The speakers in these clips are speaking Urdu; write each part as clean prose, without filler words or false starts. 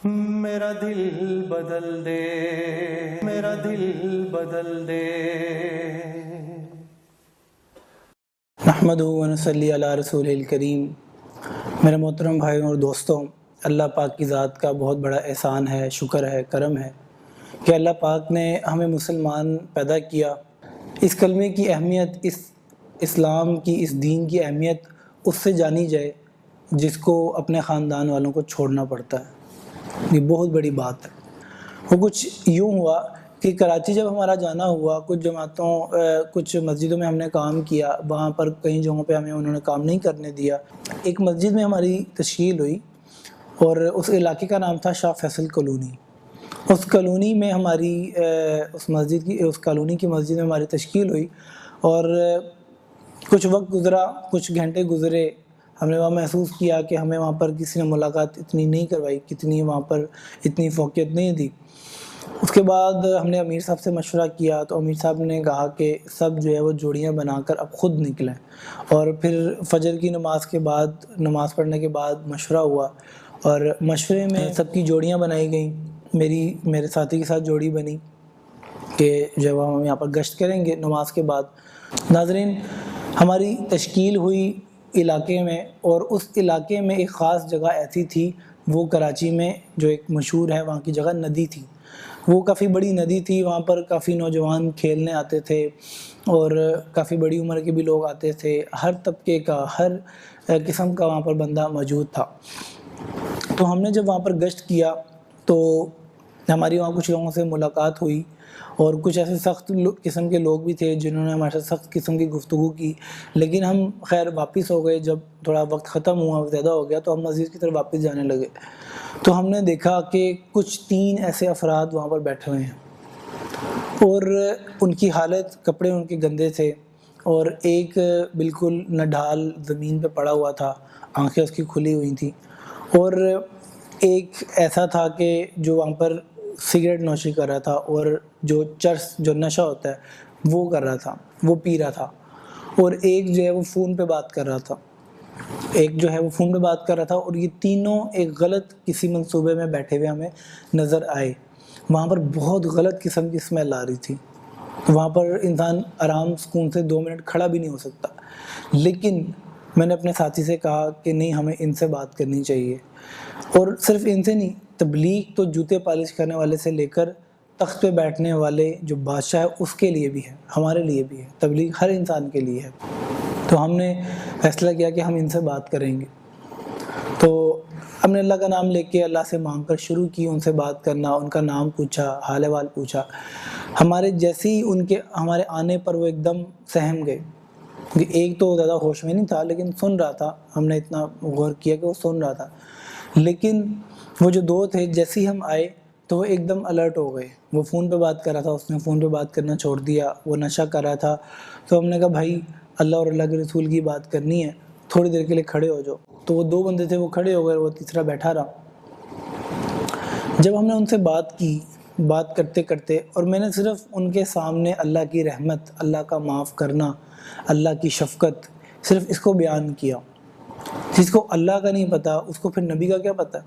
میرا دل بدل دے، میرا دل بدل دے۔ نحمدہ و نصلی علی رسول الکریم۔ میرے محترم بھائیوں اور دوستوں، اللہ پاک کی ذات کا بہت بڑا احسان ہے، شکر ہے، کرم ہے کہ اللہ پاک نے ہمیں مسلمان پیدا کیا۔ اس کلمے کی اہمیت، اس اسلام کی، اس دین کی اہمیت اس سے جانی جائے جس کو اپنے خاندان والوں کو چھوڑنا پڑتا ہے۔ یہ بہت بڑی بات ہے۔ وہ کچھ یوں ہوا کہ کراچی جب ہمارا جانا ہوا، کچھ مسجدوں میں ہم نے کام کیا، وہاں پر کئی جگہوں پہ ہمیں انہوں نے کام نہیں کرنے دیا۔ ایک مسجد میں ہماری تشکیل ہوئی اور اس علاقے کا نام تھا شاہ فیصل کالونی۔ اس کالونی میں اس کالونی کی مسجد میں ہماری تشکیل ہوئی اور کچھ وقت گزرا، کچھ گھنٹے گزرے، ہم نے وہاں محسوس کیا کہ ہمیں وہاں پر کسی نے ملاقات اتنی نہیں کروائی، کتنی وہاں پر اتنی فوقیت نہیں دی۔ اس کے بعد ہم نے امیر صاحب سے مشورہ کیا تو امیر صاحب نے کہا کہ سب جو ہے وہ جوڑیاں بنا کر اب خود نکلیں، اور پھر فجر کی نماز پڑھنے کے بعد مشورہ ہوا اور مشورے میں سب کی جوڑیاں بنائی گئیں۔ میرے ساتھی کے ساتھ جوڑی بنی کہ جب ہم یہاں پر گشت کریں گے نماز کے بعد۔ ناظرین، ہماری تشکیل ہوئی علاقے میں، اور اس علاقے میں ایک خاص جگہ ایسی تھی، وہ کراچی میں جو ایک مشہور ہے وہاں کی جگہ ندی تھی۔ وہ کافی بڑی ندی تھی، وہاں پر کافی نوجوان کھیلنے آتے تھے اور کافی بڑی عمر کے بھی لوگ آتے تھے، ہر طبقے کا، ہر قسم کا وہاں پر بندہ موجود تھا۔ تو ہم نے جب وہاں پر گشت کیا تو ہماری وہاں کچھ لوگوں سے ملاقات ہوئی، اور کچھ ایسے سخت قسم کے لوگ بھی تھے جنہوں نے ہمارے ساتھ سخت قسم کی گفتگو کی، لیکن ہم خیر واپس ہو گئے۔ جب تھوڑا وقت ختم ہوا، زیادہ ہو گیا، تو ہم مسجد کی طرف واپس جانے لگے تو ہم نے دیکھا کہ کچھ 3 ایسے افراد وہاں پر بیٹھے ہوئے ہیں، اور ان کی حالت، کپڑے ان کے گندے تھے، اور ایک بالکل نڈھال زمین پہ پڑا ہوا تھا، آنکھیں اس کی کھلی ہوئی تھیں، اور ایک ایسا تھا کہ جو وہاں پر سگریٹ نوشی کر رہا تھا، اور جو چرس، جو نشہ ہوتا ہے وہ کر رہا تھا، وہ پی رہا تھا، اور ایک جو ہے وہ فون پہ بات کر رہا تھا، اور یہ تینوں ایک غلط کسی منصوبے میں بیٹھے ہوئے ہمیں نظر آئے۔ وہاں پر بہت غلط قسم کی اسمیل آ رہی تھی، وہاں پر انسان آرام سکون سے 2 منٹ کھڑا بھی نہیں ہو سکتا۔ لیکن میں نے اپنے ساتھی سے کہا کہ نہیں، ہمیں ان سے بات کرنی چاہیے، اور صرف ان سے نہیں، تبلیغ تو جوتے پالش کرنے والے سے لے کر تخت پہ بیٹھنے والے جو بادشاہ ہے اس کے لیے بھی ہے، ہمارے لیے بھی ہے، تبلیغ ہر انسان کے لیے ہے۔ تو ہم نے فیصلہ کیا کہ ہم ان سے بات کریں گے۔ تو ہم نے اللہ کا نام لے کے، اللہ سے مانگ کر شروع کی ان سے بات کرنا، ان کا نام پوچھا، حال احوال پوچھا۔ ہمارے جیسے ہی ہمارے آنے پر وہ ایک دم سہم گئے۔ ایک تو زیادہ ہوش میں نہیں تھا لیکن سن رہا تھا، ہم نے اتنا غور کیا کہ وہ سن رہا تھا، لیکن وہ جو 2 تھے جیسے ہی ہم آئے تو وہ ایک دم الرٹ ہو گئے۔ وہ فون پہ بات کر رہا تھا، اس نے فون پہ بات کرنا چھوڑ دیا، وہ نشہ کر رہا تھا۔ تو ہم نے کہا بھائی، اللہ اور اللہ کے رسول کی بات کرنی ہے، تھوڑی دیر کے لیے کھڑے ہو جاؤ۔ تو وہ 2 بندے تھے، وہ کھڑے ہو گئے، وہ تیسرا بیٹھا رہا۔ جب ہم نے ان سے بات کی، بات کرتے کرتے، اور میں نے صرف ان کے سامنے اللہ کی رحمت، اللہ کا معاف کرنا، اللہ کی شفقت، صرف اس کو بیان کیا۔ جس کو اللہ کا نہیں پتہ اس کو پھر نبی کا کیا پتہ۔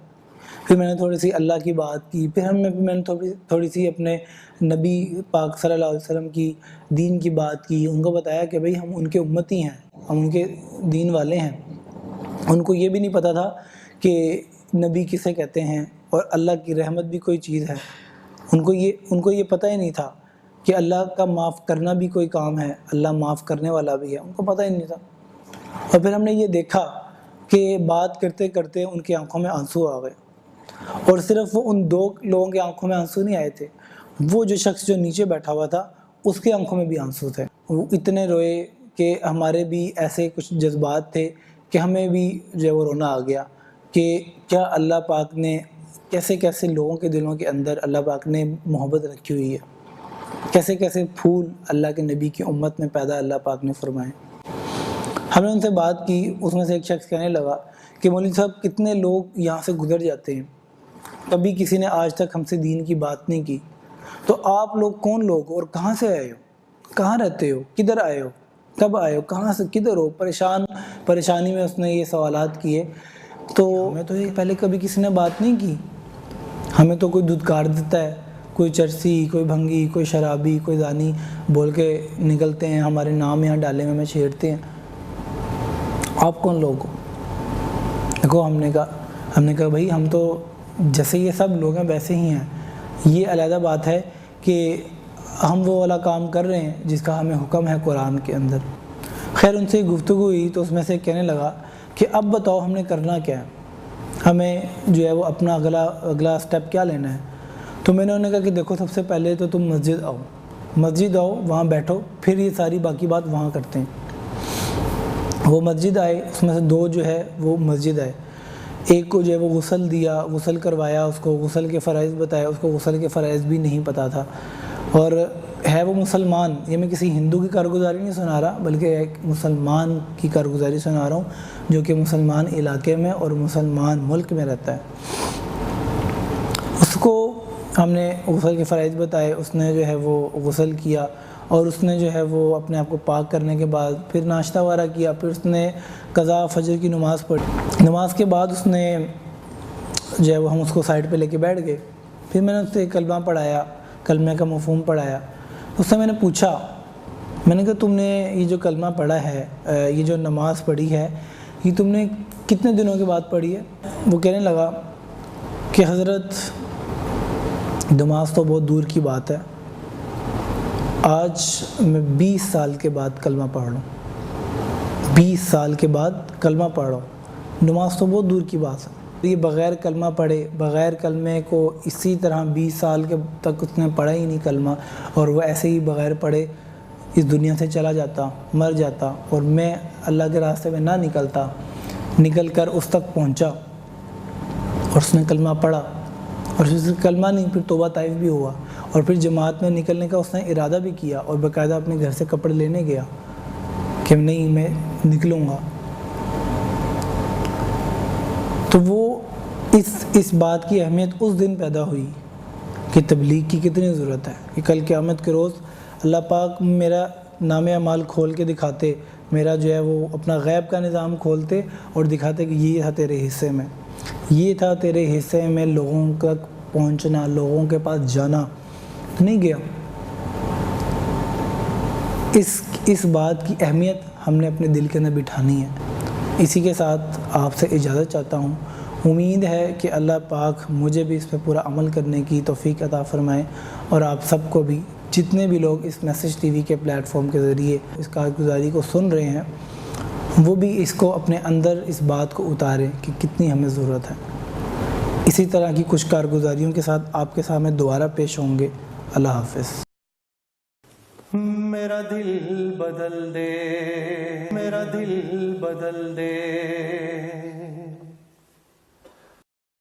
پھر میں نے تھوڑی سی اللہ کی بات کی، پھر میں نے تھوڑی سی اپنے نبی پاک صلی اللہ علیہ وسلم کی دین کی بات کی، ان کو بتایا کہ بھئی ہم ان کے امتی ہیں، ہم ان کے دین والے ہیں۔ ان کو یہ بھی نہیں پتہ تھا کہ نبی کسے کہتے ہیں اور اللہ کی رحمت بھی کوئی چیز ہے۔ ان کو یہ پتہ ہی نہیں تھا کہ اللہ کا معاف کرنا بھی کوئی کام ہے، اللہ معاف کرنے والا بھی ہے، ان کو پتہ ہی نہیں تھا۔ اور پھر ہم نے یہ دیکھا کہ بات کرتے کرتے ان کی آنکھوں میں آنسو آ گئے، اور صرف وہ ان 2 لوگوں کی آنکھوں میں آنسو نہیں آئے تھے، وہ جو شخص جو نیچے بیٹھا ہوا تھا اس کے آنکھوں میں بھی آنسو تھے۔ وہ اتنے روئے کہ ہمارے بھی ایسے کچھ جذبات تھے کہ ہمیں بھی جو وہ رونا آ گیا کہ کیا اللہ پاک نے کیسے کیسے لوگوں کے دلوں کے اندر اللہ پاک نے محبت رکھی ہوئی ہے، کیسے کیسے پھول اللہ کے نبی کی امت میں پیدا اللہ پاک نے فرمائے۔ ہم نے ان سے بات کی، اس میں سے ایک شخص کہنے لگا کہ مولوی صاحب کتنے لوگ یہاں سے گزر جاتے ہیں، کبھی کسی نے آج تک ہم سے دین کی بات نہیں کی، تو آپ لوگ کون لوگ ہو اور کہاں سے آئے ہو، کہاں رہتے ہو، کدھر آئے ہو، کب آئے ہو، کہاں سے کدھر ہو، پریشانی میں اس نے یہ سوالات کیے۔ تو ہمیں تو یہ پہلے کبھی کسی نے بات نہیں کی، ہمیں تو کوئی دھتکار دیتا ہے، کوئی چرسی، کوئی بھنگی، کوئی شرابی، کوئی دانی بول کے نکلتے ہیں، ہمارے نام یہاں ڈالے میں ہمیں چھیڑتے ہیں. آپ کون لوگ ہو؟ دیکھو ہم نے کہا بھائی ہم تو جیسے یہ سب لوگ ہیں ویسے ہی ہیں. یہ علیحدہ بات ہے کہ ہم وہ والا کام کر رہے ہیں جس کا ہمیں حکم ہے قرآن کے اندر. خیر ان سے گفتگو ہوئی تو اس میں سے کہنے لگا کہ اب بتاؤ ہم نے کرنا کیا ہے، ہمیں جو ہے وہ اپنا اگلا سٹیپ کیا لینا ہے. تو میں نے انہیں کہا کہ دیکھو سب سے پہلے تو تم مسجد آؤ، وہاں بیٹھو، پھر یہ ساری باقی بات وہاں کرتے ہیں. وہ مسجد آئے، اس میں سے 2 جو ہے وہ مسجد آئے. ایک کو جو ہے وہ غسل دیا، غسل کروایا، اس کو غسل کے فرائض بتایا، اس کو غسل کے فرائض بھی نہیں پتہ تھا، اور ہے وہ مسلمان. یہ میں کسی ہندو کی کارگزاری نہیں سنا رہا بلکہ ایک مسلمان کی کارگزاری سنا رہا ہوں جو کہ مسلمان علاقے میں اور مسلمان ملک میں رہتا ہے. اس کو ہم نے غسل کے فرائض بتائے، اس نے جو ہے وہ غسل کیا، اور اس نے جو ہے وہ اپنے آپ کو پاک کرنے کے بعد پھر ناشتہ وغیرہ کیا، پھر اس نے قضا فجر کی نماز پڑھی. نماز کے بعد اس نے جو ہے وہ ہم اس کو سائڈ پہ لے کے بیٹھ گئے. پھر میں نے اس سے کلمہ پڑھایا، کلمہ کا مفہوم پڑھایا. اس سے میں نے پوچھا، میں نے کہا تم نے یہ جو کلمہ پڑھا ہے، یہ جو نماز پڑھی ہے، یہ تم نے کتنے دنوں کے بعد پڑھی ہے؟ وہ کہنے لگا کہ حضرت نماز تو بہت دور کی بات ہے، آج میں 20 سال کے بعد کلمہ پڑھ رہا ہوں، 20 سال کے بعد کلمہ پڑھ رہا ہوں، نماز تو بہت دور کی بات ہے. یہ بغیر کلمہ پڑھے، بغیر کلمے کو اسی طرح 20 سال کے تک اس نے پڑھا ہی نہیں کلمہ، اور وہ ایسے ہی بغیر پڑھے اس دنیا سے چلا جاتا، مر جاتا، اور میں اللہ کے راستے میں نہ نکلتا، نکل کر اس تک پہنچا اور اس نے کلمہ پڑھا، اور اس نے کلمہ نہیں پھر توبہ طائف بھی ہوا، اور پھر جماعت میں نکلنے کا اس نے ارادہ بھی کیا، اور باقاعدہ اپنے گھر سے کپڑے لینے گیا کہ نہیں میں نکلوں گا. تو وہ اس بات کی اہمیت اس دن پیدا ہوئی کہ تبلیغ کی کتنی ضرورت ہے، کہ کل قیامت کے روز اللہ پاک میرا نام اعمال کھول کے دکھاتے، میرا جو ہے وہ اپنا غیب کا نظام کھولتے اور دکھاتے کہ یہ تھا تیرے حصے میں، یہ تھا تیرے حصے میں لوگوں تک پہنچنا، لوگوں کے پاس جانا. نہیں گیا. اس بات کی اہمیت ہم نے اپنے دل کے اندر بٹھانی ہے. اسی کے ساتھ آپ سے اجازت چاہتا ہوں. امید ہے کہ اللہ پاک مجھے بھی اس پہ پورا عمل کرنے کی توفیق عطا فرمائے، اور آپ سب کو بھی، جتنے بھی لوگ اس میسج ٹی وی کے پلیٹ فارم کے ذریعے اس کارگزاری کو سن رہے ہیں، وہ بھی اس کو اپنے اندر اس بات کو اتاریں کہ کتنی ہمیں ضرورت ہے. اسی طرح کی کچھ کارگزاریوں کے ساتھ آپ کے سامنے دوبارہ پیش ہوں گے. اللہ حافظ. میرا دل بدل دے، میرا دل بدل دے.